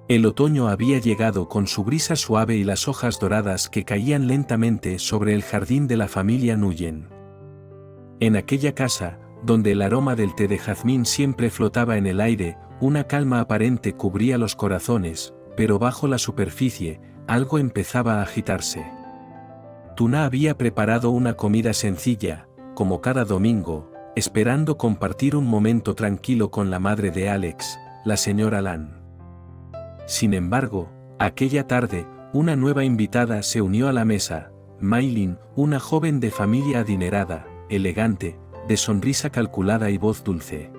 El otoño había llegado con su brisa suave y las hojas doradas que caían lentamente sobre el jardín de la familia Nguyen. En aquella casa, donde el aroma del té de jazmín siempre flotaba en el aire, una calma aparente cubría los corazones, pero bajo la superficie, algo empezaba a agitarse. Tuna había preparado una comida sencilla, como cada domingo, esperando compartir un momento tranquilo con la madre de Alex, la señora Lan. Sin embargo, aquella tarde, una nueva invitada se unió a la mesa, Maylin, una joven de familia adinerada, elegante, de sonrisa calculada y voz dulce.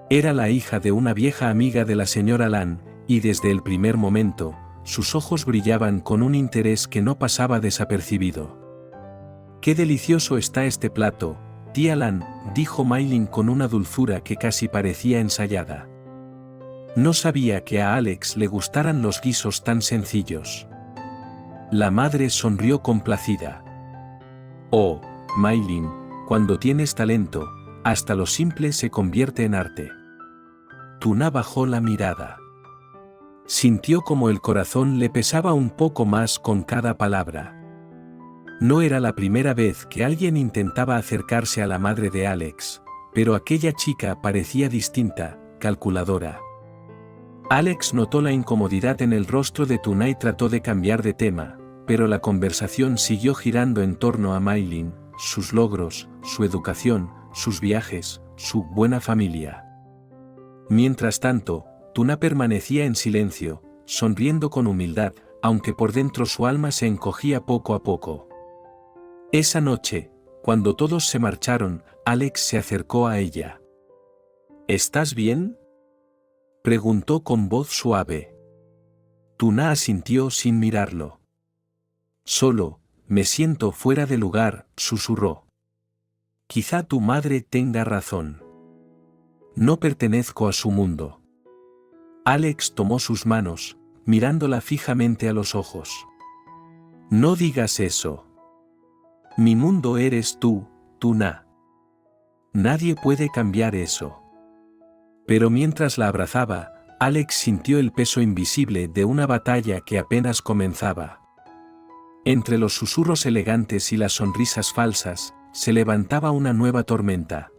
Era la hija de una vieja amiga de la señora Lan, y desde el primer momento, sus ojos brillaban con un interés que no pasaba desapercibido. «¡Qué delicioso está este plato, tía Lan!», dijo Maylin con una dulzura que casi parecía ensayada. No sabía que a Alex le gustaran los guisos tan sencillos. La madre sonrió complacida. «Oh, Maylin, cuando tienes talento, hasta lo simple se convierte en arte». Tuna bajó la mirada. Sintió como el corazón le pesaba un poco más con cada palabra. No era la primera vez que alguien intentaba acercarse a la madre de Alex, pero aquella chica parecía distinta, calculadora. Alex notó la incomodidad en el rostro de Tuna y trató de cambiar de tema, pero la conversación siguió girando en torno a Maylin, sus logros, su educación, sus viajes, su buena familia. Mientras tanto, Tuna permanecía en silencio, sonriendo con humildad, aunque por dentro su alma se encogía poco a poco. Esa noche, cuando todos se marcharon, Alex se acercó a ella. «¿Estás bien?», preguntó con voz suave. Tuna asintió sin mirarlo. «Solo, me siento fuera de lugar», susurró. «Quizá tu madre tenga razón. No pertenezco a su mundo». Alex tomó sus manos, mirándola fijamente a los ojos. «No digas eso. Mi mundo eres tú, Tuna. Nadie puede cambiar eso». Pero mientras la abrazaba, Alex sintió el peso invisible de una batalla que apenas comenzaba. Entre los susurros elegantes y las sonrisas falsas, se levantaba una nueva tormenta.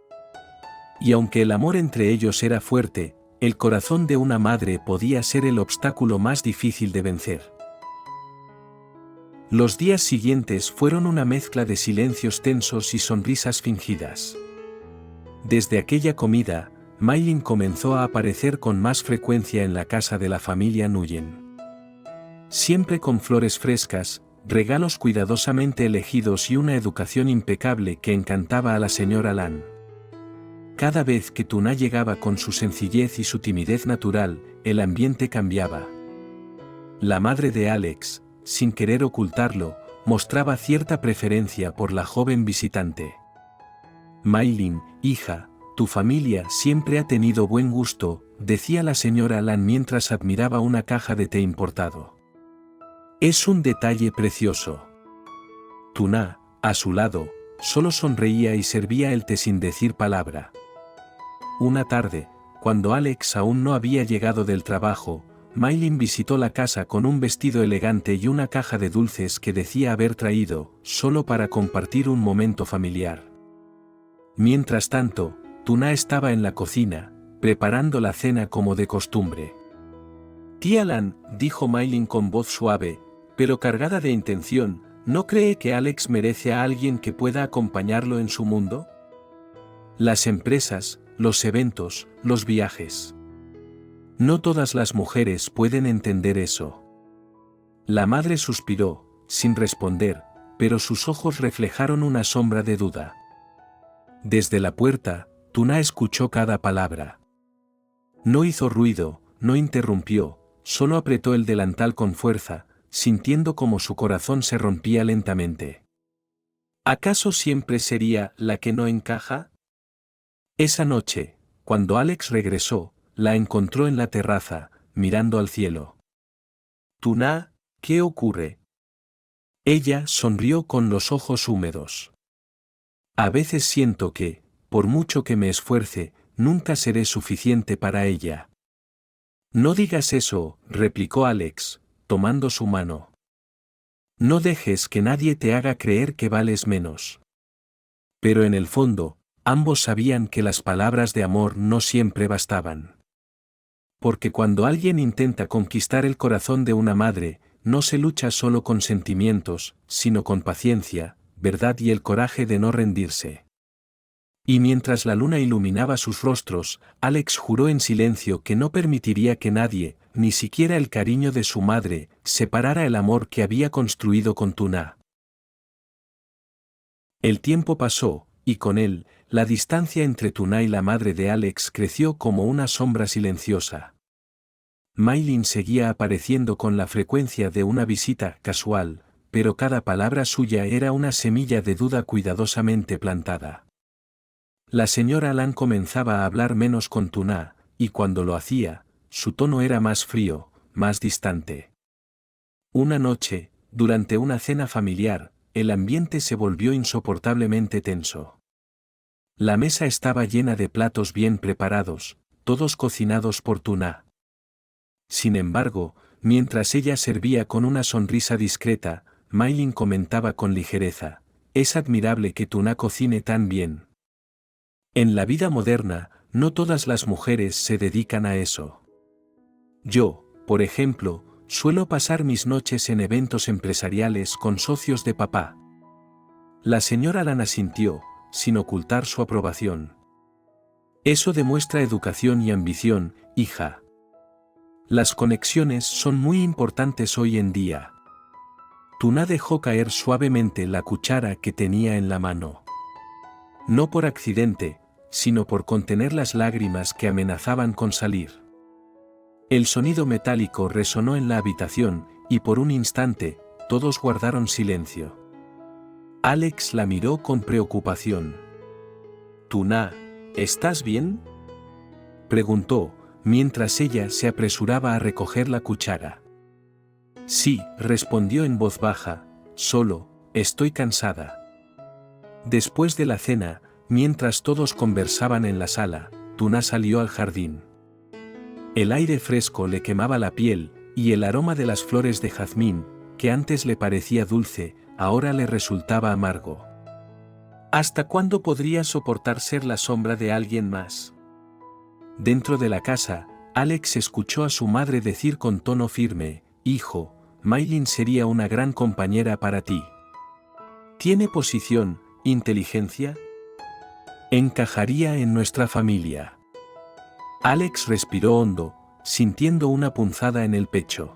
Y aunque el amor entre ellos era fuerte, el corazón de una madre podía ser el obstáculo más difícil de vencer. Los días siguientes fueron una mezcla de silencios tensos y sonrisas fingidas. Desde aquella comida, Maylin comenzó a aparecer con más frecuencia en la casa de la familia Nguyen. Siempre con flores frescas, regalos cuidadosamente elegidos y una educación impecable que encantaba a la señora Lan. Cada vez que Tuna llegaba con su sencillez y su timidez natural, el ambiente cambiaba. La madre de Alex, sin querer ocultarlo, mostraba cierta preferencia por la joven visitante. «Maylin, hija, tu familia siempre ha tenido buen gusto», decía la señora Lan mientras admiraba una caja de té importado. «Es un detalle precioso». Tuna, a su lado, solo sonreía y servía el té sin decir palabra. Una tarde, cuando Alex aún no había llegado del trabajo, Maylin visitó la casa con un vestido elegante y una caja de dulces que decía haber traído, solo para compartir un momento familiar. Mientras tanto, Tuna estaba en la cocina, preparando la cena como de costumbre. «Tía Lan», dijo Maylin con voz suave, pero cargada de intención, ¿no cree que Alex merece a alguien que pueda acompañarlo en su mundo? Las empresas, los eventos, los viajes. No todas las mujeres pueden entender eso. La madre suspiró, sin responder, pero sus ojos reflejaron una sombra de duda. Desde la puerta, Tuna escuchó cada palabra. No hizo ruido, no interrumpió, solo apretó el delantal con fuerza, sintiendo como su corazón se rompía lentamente. ¿Acaso siempre sería la que no encaja? Esa noche, cuando Alex regresó, la encontró en la terraza, mirando al cielo. «Tuna, ¿qué ocurre?». Ella sonrió con los ojos húmedos. «A veces siento que, por mucho que me esfuerce, nunca seré suficiente para ella». No digas eso, replicó Alex, tomando su mano. No dejes que nadie te haga creer que vales menos. Pero en el fondo, ambos sabían que las palabras de amor no siempre bastaban. Porque cuando alguien intenta conquistar el corazón de una madre, no se lucha solo con sentimientos, sino con paciencia, verdad y el coraje de no rendirse. Y mientras la luna iluminaba sus rostros, Alex juró en silencio que no permitiría que nadie, ni siquiera el cariño de su madre, separara el amor que había construido con Tuna. El tiempo pasó, y con él, la distancia entre Tuna y la madre de Alex creció como una sombra silenciosa. Maylin seguía apareciendo con la frecuencia de una visita casual, pero cada palabra suya era una semilla de duda cuidadosamente plantada. La señora Lan comenzaba a hablar menos con Tuna, y cuando lo hacía, su tono era más frío, más distante. Una noche, durante una cena familiar, el ambiente se volvió insoportablemente tenso. La mesa estaba llena de platos bien preparados, todos cocinados por Tuna. Sin embargo, mientras ella servía con una sonrisa discreta, Maylin comentaba con ligereza: «Es admirable que Tuna cocine tan bien». En la vida moderna, no todas las mujeres se dedican a eso. Yo, por ejemplo, suelo pasar mis noches en eventos empresariales con socios de papá. La señora Lan asintió, sin ocultar su aprobación. Eso demuestra educación y ambición, hija. Las conexiones son muy importantes hoy en día. Tuna dejó caer suavemente la cuchara que tenía en la mano. No por accidente, sino por contener las lágrimas que amenazaban con salir. El sonido metálico resonó en la habitación, y por un instante, todos guardaron silencio. Alex la miró con preocupación. «Tuna, ¿estás bien?», preguntó, mientras ella se apresuraba a recoger la cuchara. «Sí», respondió en voz baja, «solo, estoy cansada». Después de la cena, mientras todos conversaban en la sala, Tuna salió al jardín. El aire fresco le quemaba la piel, y el aroma de las flores de jazmín, que antes le parecía dulce, ahora le resultaba amargo. ¿Hasta cuándo podría soportar ser la sombra de alguien más? Dentro de la casa, Alex escuchó a su madre decir con tono firme: «Hijo, Maylin sería una gran compañera para ti. Tiene posición, inteligencia. Encajaría en nuestra familia». Alex respiró hondo, sintiendo una punzada en el pecho.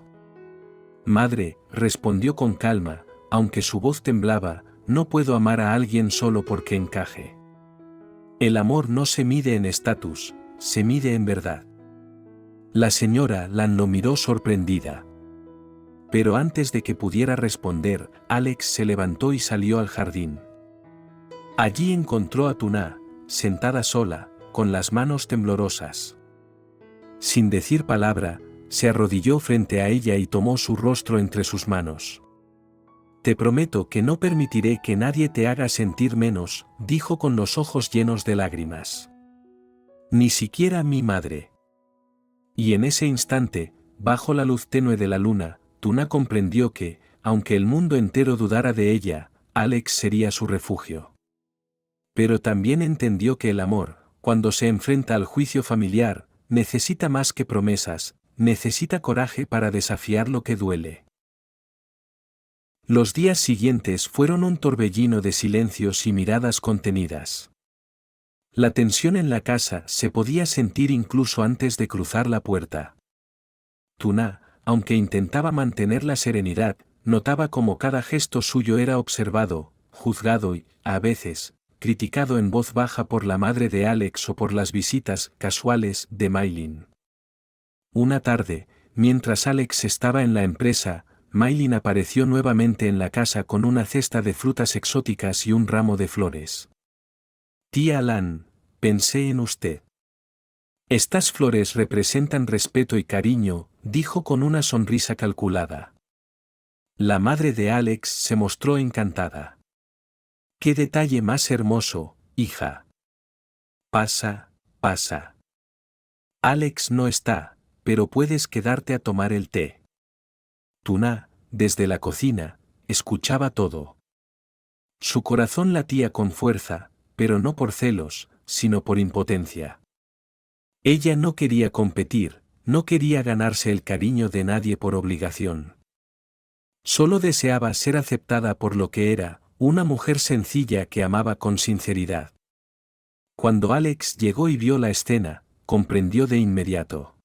«Madre», respondió con calma, aunque su voz temblaba, «no puedo amar a alguien solo porque encaje. El amor no se mide en estatus, se mide en verdad». La señora Lan lo miró sorprendida. Pero antes de que pudiera responder, Alex se levantó y salió al jardín. Allí encontró a Tuna, sentada sola, con las manos temblorosas. Sin decir palabra, se arrodilló frente a ella y tomó su rostro entre sus manos. «Te prometo que no permitiré que nadie te haga sentir menos», dijo con los ojos llenos de lágrimas. «Ni siquiera mi madre». Y en ese instante, bajo la luz tenue de la luna, Tuna comprendió que, aunque el mundo entero dudara de ella, Alex sería su refugio. Pero también entendió que el amor, cuando se enfrenta al juicio familiar, necesita más que promesas, necesita coraje para desafiar lo que duele. Los días siguientes fueron un torbellino de silencios y miradas contenidas. La tensión en la casa se podía sentir incluso antes de cruzar la puerta. Tuna, aunque intentaba mantener la serenidad, notaba cómo cada gesto suyo era observado, juzgado y, a veces, criticado en voz baja por la madre de Alex o por las visitas casuales de Maylin. Una tarde, mientras Alex estaba en la empresa, Maylin apareció nuevamente en la casa con una cesta de frutas exóticas y un ramo de flores. «Tía Lan, pensé en usted. Estas flores representan respeto y cariño», dijo con una sonrisa calculada. La madre de Alex se mostró encantada. «Qué detalle más hermoso, hija. Pasa, pasa». «Alex no está», pero puedes quedarte a tomar el té. Tuna, desde la cocina, escuchaba todo. Su corazón latía con fuerza, pero no por celos, sino por impotencia. Ella no quería competir, no quería ganarse el cariño de nadie por obligación. Solo deseaba ser aceptada por lo que era, una mujer sencilla que amaba con sinceridad. Cuando Alex llegó y vio la escena, comprendió de inmediato.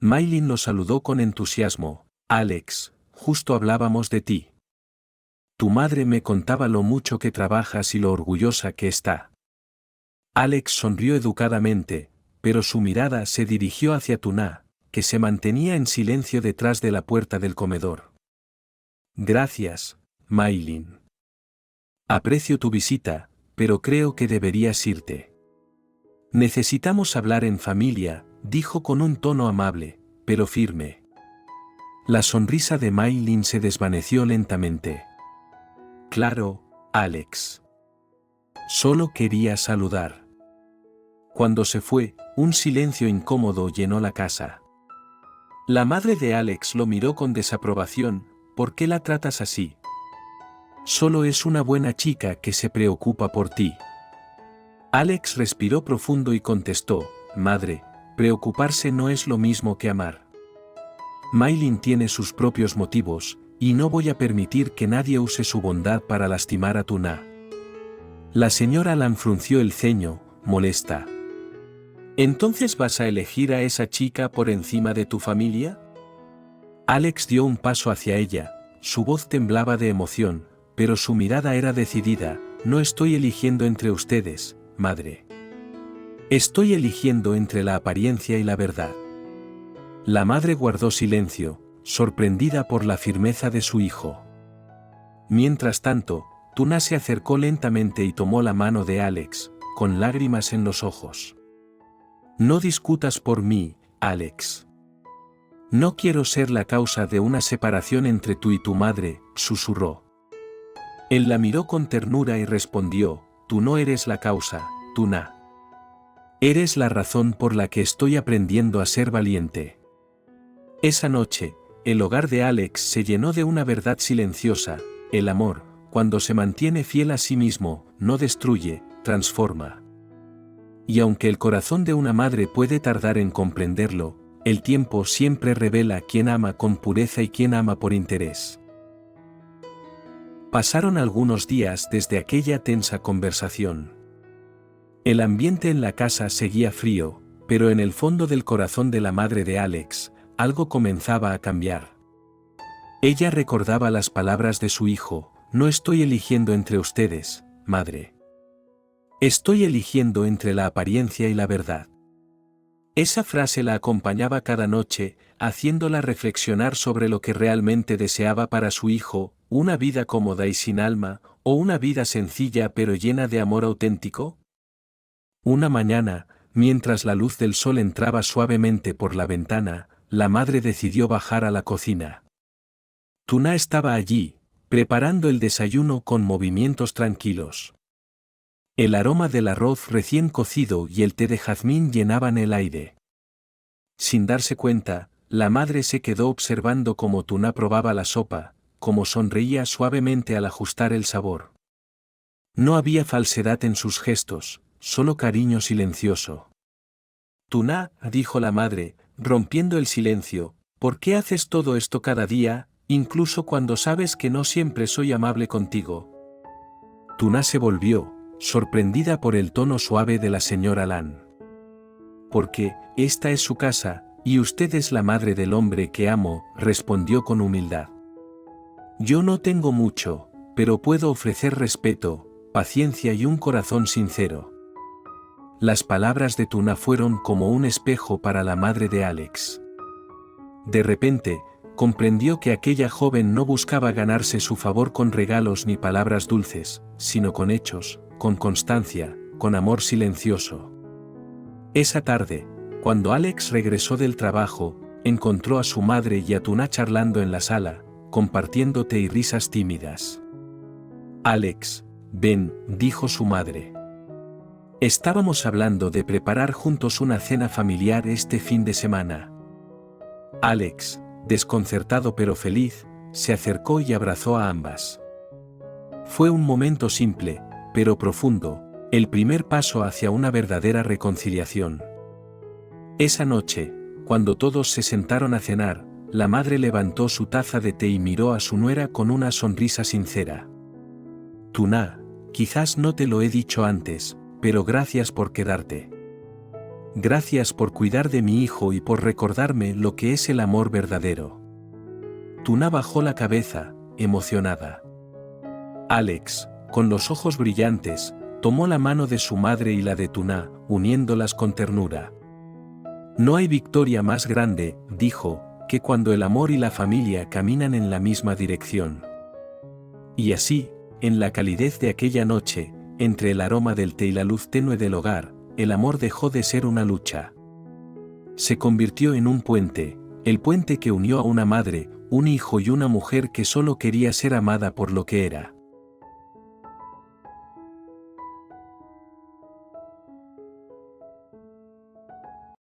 Maylin lo saludó con entusiasmo. Alex, justo hablábamos de ti. Tu madre me contaba lo mucho que trabajas y lo orgullosa que está. Alex sonrió educadamente, pero su mirada se dirigió hacia Tuna, que se mantenía en silencio detrás de la puerta del comedor. Gracias, Maylin. Aprecio tu visita, pero creo que deberías irte. Necesitamos hablar en familia, dijo con un tono amable, pero firme. La sonrisa de Maylin se desvaneció lentamente. Claro, Alex. Solo quería saludar. Cuando se fue, un silencio incómodo llenó la casa. La madre de Alex lo miró con desaprobación. ¿Por qué la tratas así? Solo es una buena chica que se preocupa por ti. Alex respiró profundo y contestó, madre, preocuparse no es lo mismo que amar. Maylin tiene sus propios motivos, y no voy a permitir que nadie use su bondad para lastimar a Tuna. La señora Lan frunció el ceño, molesta. ¿Entonces vas a elegir a esa chica por encima de tu familia? Alex dio un paso hacia ella, su voz temblaba de emoción, pero su mirada era decidida. No estoy eligiendo entre ustedes, madre. Estoy eligiendo entre la apariencia y la verdad. La madre guardó silencio, sorprendida por la firmeza de su hijo. Mientras tanto, Tuna se acercó lentamente y tomó la mano de Alex, con lágrimas en los ojos. No discutas por mí, Alex. No quiero ser la causa de una separación entre tú y tu madre, susurró. Él la miró con ternura y respondió, tú no eres la causa, Tuna. Eres la razón por la que estoy aprendiendo a ser valiente. Esa noche, el hogar de Alex se llenó de una verdad silenciosa: el amor, cuando se mantiene fiel a sí mismo, no destruye, transforma. Y aunque el corazón de una madre puede tardar en comprenderlo, el tiempo siempre revela quién ama con pureza y quién ama por interés. Pasaron algunos días desde aquella tensa conversación. El ambiente en la casa seguía frío, pero en el fondo del corazón de la madre de Alex, algo comenzaba a cambiar. Ella recordaba las palabras de su hijo: no estoy eligiendo entre ustedes, madre. Estoy eligiendo entre la apariencia y la verdad. Esa frase la acompañaba cada noche, haciéndola reflexionar sobre lo que realmente deseaba para su hijo: una vida cómoda y sin alma, o una vida sencilla pero llena de amor auténtico. Una mañana, mientras la luz del sol entraba suavemente por la ventana, la madre decidió bajar a la cocina. Tuna estaba allí, preparando el desayuno con movimientos tranquilos. El aroma del arroz recién cocido y el té de jazmín llenaban el aire. Sin darse cuenta, la madre se quedó observando cómo Tuna probaba la sopa, cómo sonreía suavemente al ajustar el sabor. No había falsedad en sus gestos, solo cariño silencioso. Tuna, dijo la madre, rompiendo el silencio, ¿por qué haces todo esto cada día, incluso cuando sabes que no siempre soy amable contigo? Tuna se volvió, sorprendida por el tono suave de la señora Lan. Porque, esta es su casa, y usted es la madre del hombre que amo, respondió con humildad. Yo no tengo mucho, pero puedo ofrecer respeto, paciencia y un corazón sincero. Las palabras de Tuna fueron como un espejo para la madre de Alex. De repente, comprendió que aquella joven no buscaba ganarse su favor con regalos ni palabras dulces, sino con hechos, con constancia, con amor silencioso. Esa tarde, cuando Alex regresó del trabajo, encontró a su madre y a Tuna charlando en la sala, compartiendo té y risas tímidas. Alex, ven, dijo su madre. Estábamos hablando de preparar juntos una cena familiar este fin de semana. Alex, desconcertado pero feliz, se acercó y abrazó a ambas. Fue un momento simple, pero profundo, el primer paso hacia una verdadera reconciliación. Esa noche, cuando todos se sentaron a cenar, la madre levantó su taza de té y miró a su nuera con una sonrisa sincera. Tuna, quizás no te lo he dicho antes, pero gracias por quedarte. Gracias por cuidar de mi hijo y por recordarme lo que es el amor verdadero. Tuna bajó la cabeza, emocionada. Alex, con los ojos brillantes, tomó la mano de su madre y la de Tuna, uniéndolas con ternura. No hay victoria más grande, dijo, que cuando el amor y la familia caminan en la misma dirección. Y así, en la calidez de aquella noche, entre el aroma del té y la luz tenue del hogar, el amor dejó de ser una lucha. Se convirtió en un puente, el puente que unió a una madre, un hijo y una mujer que solo quería ser amada por lo que era.